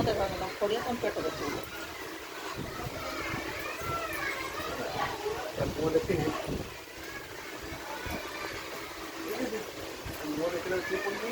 ମତେ ପଡ଼ିଆ ତମ ପେଟ ଦେଖୁଛ ମୁଁ ଦେଖିନି ମୁଁ ଦେଖିଲା କିଏ ପଡ଼ିଛି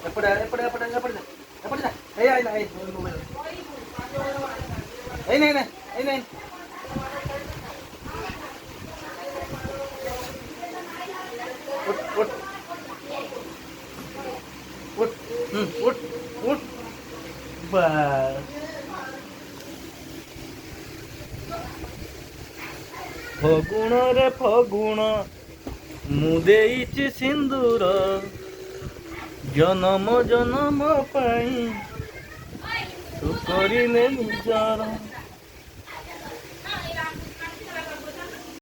एपड़ा एपड़ा एपड़ा एपड़ा एपड़ा ए आई ना ए मोबाइल ए नहीं नहीं ए नहीं उठ उठ उठ उठ उठ बस फगुण रे फगुण मु देइछि सिंदूर जन्म जन्म पाई तू करिले निजार